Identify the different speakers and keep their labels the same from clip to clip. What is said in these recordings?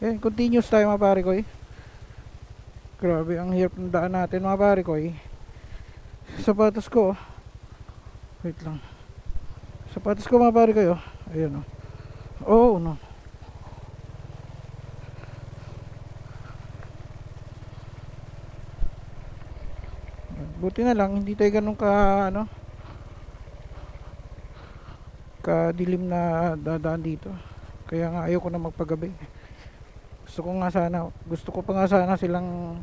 Speaker 1: Ayan, continuous tayo mga pare ko eh. Grabe, ang hirap ng daan natin mga pare ko eh. Sapatos ko, wait lang. Sapatos ko mga pare ko oh. Ayan oh. Oh no. Buti na lang hindi tayo ganun ka ano, kadilim na dadaan dito. Kaya nga ayoko na magpagabi. Gusto ko pa nga sana silang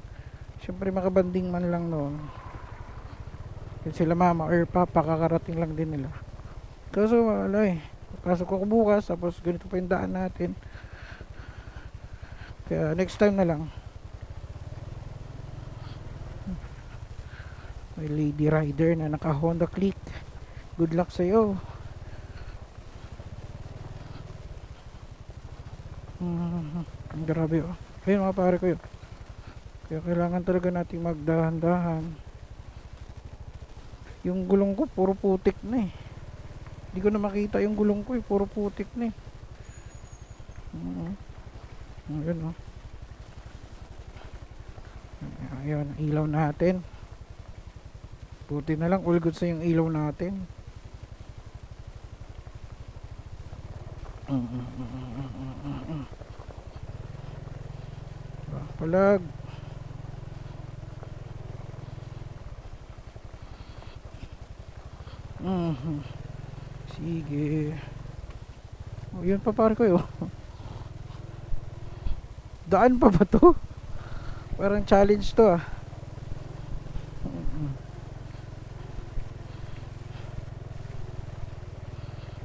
Speaker 1: syempre makabanding man lang noon. Kasi sila mama or papa kakarating lang din nila. Kaso wala eh. Pasok ako bukas tapos ganito pa yung daan natin. Kaya next time na lang. May lady rider na naka Honda Click. Good luck sa iyo. Grabe oh. Ayun mga pare ko yun. Kaya kailangan talaga nating magdahan-dahan. Yung gulong ko puro putik na eh. Hindi ko na makita yung gulong ko eh. Puro putik na eh. Ayun oh. Ayun, ilaw natin. Buti na lang all good sa yung ilaw natin. Palag. Sige. Oh, yun pa pare ko yun. Daan pa ba to? Parang challenge to ah.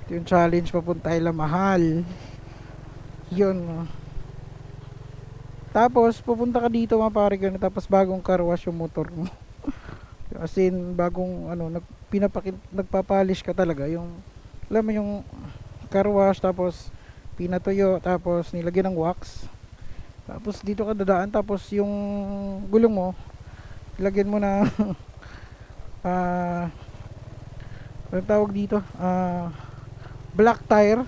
Speaker 1: Ito yung challenge papunta ila Mahal. Yun oh. Tapos pupunta ka dito mga pare ko, tapos bagong car wash yung motor mo. As in bagong ano, nagpapolish ka talaga yung, alam mo yung car wash, tapos pinatuyo, tapos nilagyan ng wax, tapos dito ka dadaan, tapos yung gulong mo ilagyan mo na ano tawag dito, black tire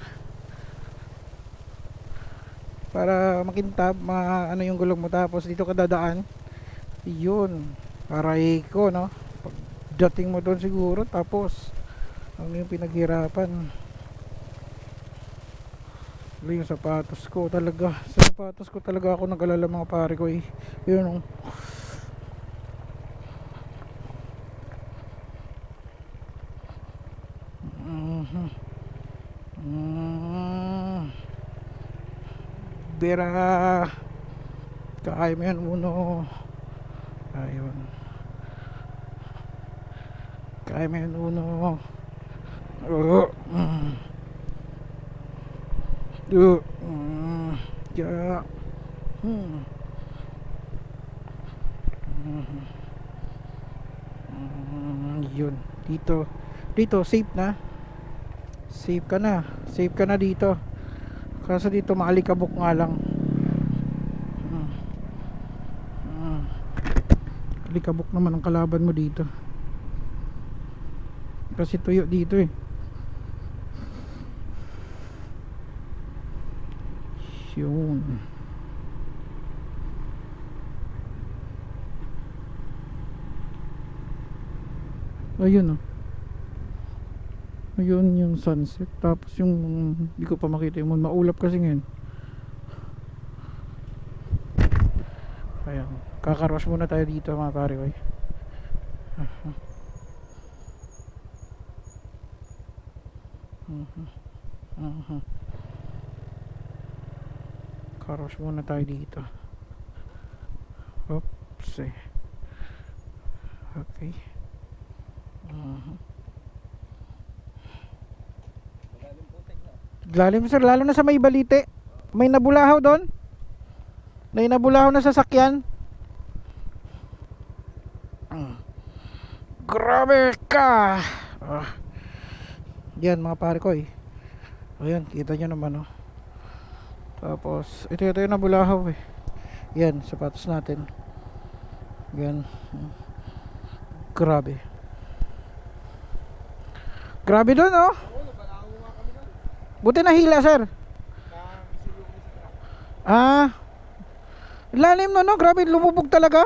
Speaker 1: para makintab, ano yung gulong mo, tapos dito ka dadaan. Yun, aray ko no, dating mo doon siguro, tapos ang yung pinaghirapan. Yung sapatos ko talaga, sa sapatos ko talaga ako nag-alala mga pare ko eh. Yun oh. Bera, kaya mo yan uno. Ayun, kaya mo yan uno. Yeah. Yun, dito safe na. Safe ka na dito. Kaso dito maalikabok nga lang. Alikabok naman ang kalaban mo dito. Kasi tuyo dito eh. Yun. Ayun oh. Ayun yung sunset. Tapos yung hindi ko pa makita yung maulap kasi ngayon. Ayan, kakaros muna tayo dito mga pare ko. Karos muna tayo dito. Oops eh. Okay. Lalim sir, lalo na sa may balite. May nabulahaw doon. May nabulahaw na sasakyan. Grabe ka. Yan mga pare ko eh. Ayan, kita nyo naman oh. Tapos ito yung nabulahaw eh. Yan, sapatos natin. Yan. Grabe. Grabe doon oh. Buti nahila sir. Ah, lalim no, no? Grabe, lumubog talaga.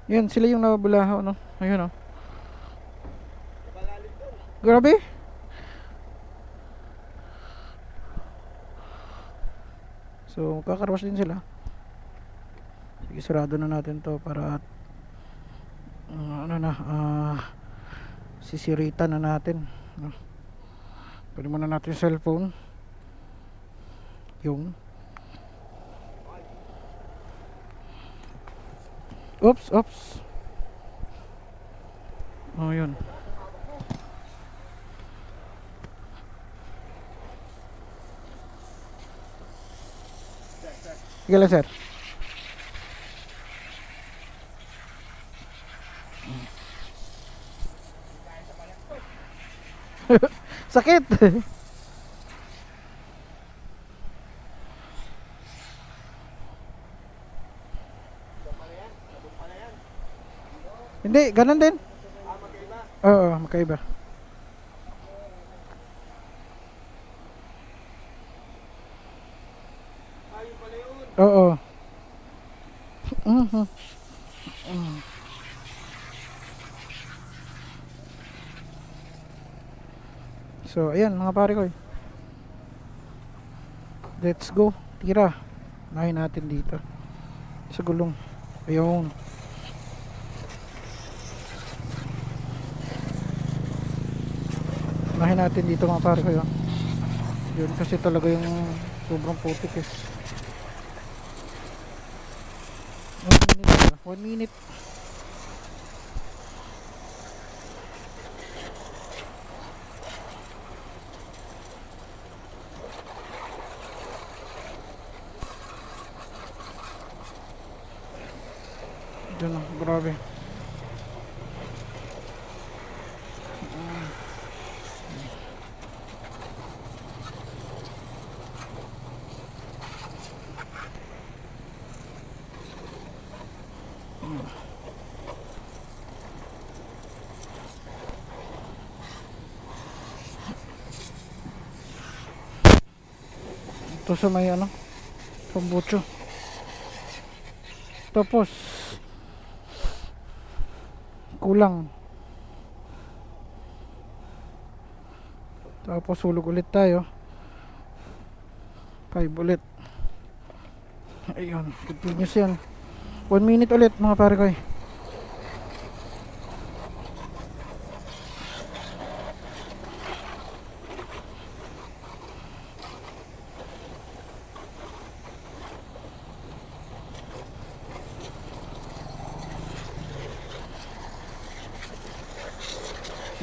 Speaker 1: Yan, sila yung nabulahaw, no? Ayun, no? Grabe. So, kakarwas din sila. Sige, sarado na natin to para ano na, sisirita na natin, no? Pwede muna natin yung cellphone. Yung oops. Oh, yun. Sige lang, sir. Sakit. Hindi, ganun din. Oo, magkaiba. Oo. Mhm. So, ayan mga pare ko. Let's go. Tira. Nahin natin dito. Sa gulong. Ayun. Nahin natin dito mga pare ko. Yun kasi talaga yung sobrang putik eh. 1 minute ba? 1 minute. Diyan lang, grabe. Ito sa may ano, pambucho. Tapos kulang. Tapos hulog ulit tayo. 5 ulit. Ayun, continuous yan. 1 minute ulit mga pare ko.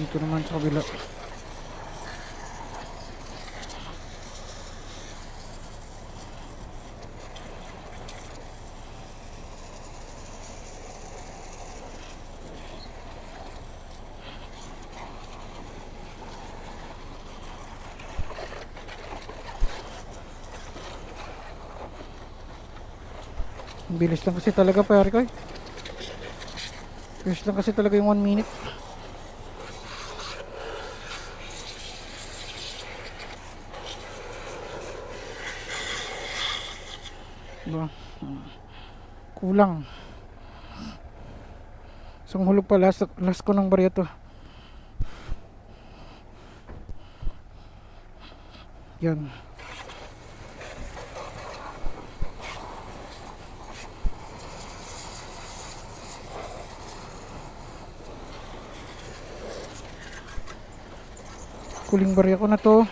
Speaker 1: Dito naman sa kabila. Bilis lang kasi talaga pare ko. Bilis lang kasi talaga yung 1 minute. Diba? Kulang. Isang hulog pa, last ko ng barya to. Yan. Kuling barya ko na to.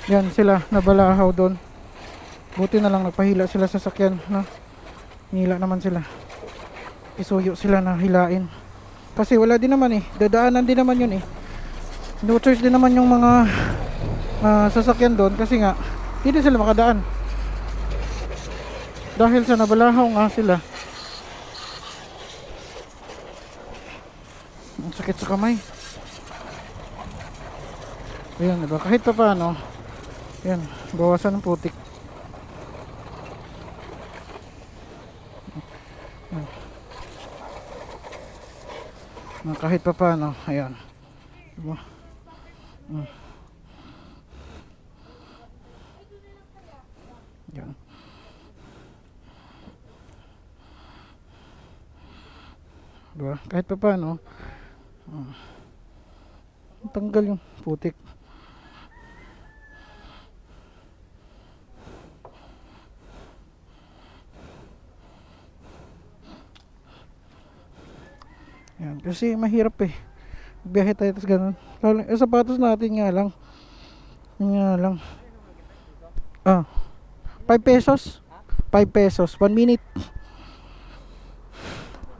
Speaker 1: Yan sila, nabalahaw doon. Buti na lang nagpahila sila sa sakyan, no? Nila naman sila. Isuyo sila na hilain. Kasi wala din naman eh. Dadaanan din naman yun eh. No choice din naman yung mga sasakyan doon kasi nga hindi sila makadaan. Dahil sa nabalahaw nga sila. Ang sakit sa kamay. Ayan, diba? Kahit pa paano, ayan, bawasan ng putik. Kahit pa paano, ayan. Diba? Mm. Yan. Diba? Kahit pa paano, tanggal yung putik. Yan. Kasi mahirap eh. Biyahe tayo tapos ganun. Lalo, sapatos natin nga lang. Yun nga lang. 5 pesos. 5 pesos. 1 minute.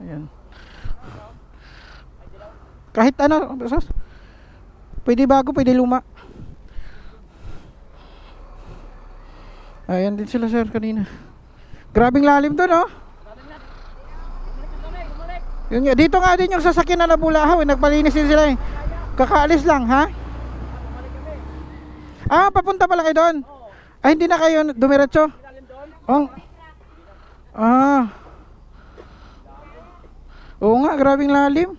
Speaker 1: Ayan. Kahit ano, pwede bago, pwede luma. Ayan din sila sir kanina. Grabing lalim doon oh. Yun nga, dito nga din yung sasakyan na nabulahaw eh. Nagpalinis din sila eh. Kakaalis lang ha. Papunta pala kayo doon. Hindi na kayo dumiretso. Oo nga, grabing lalim.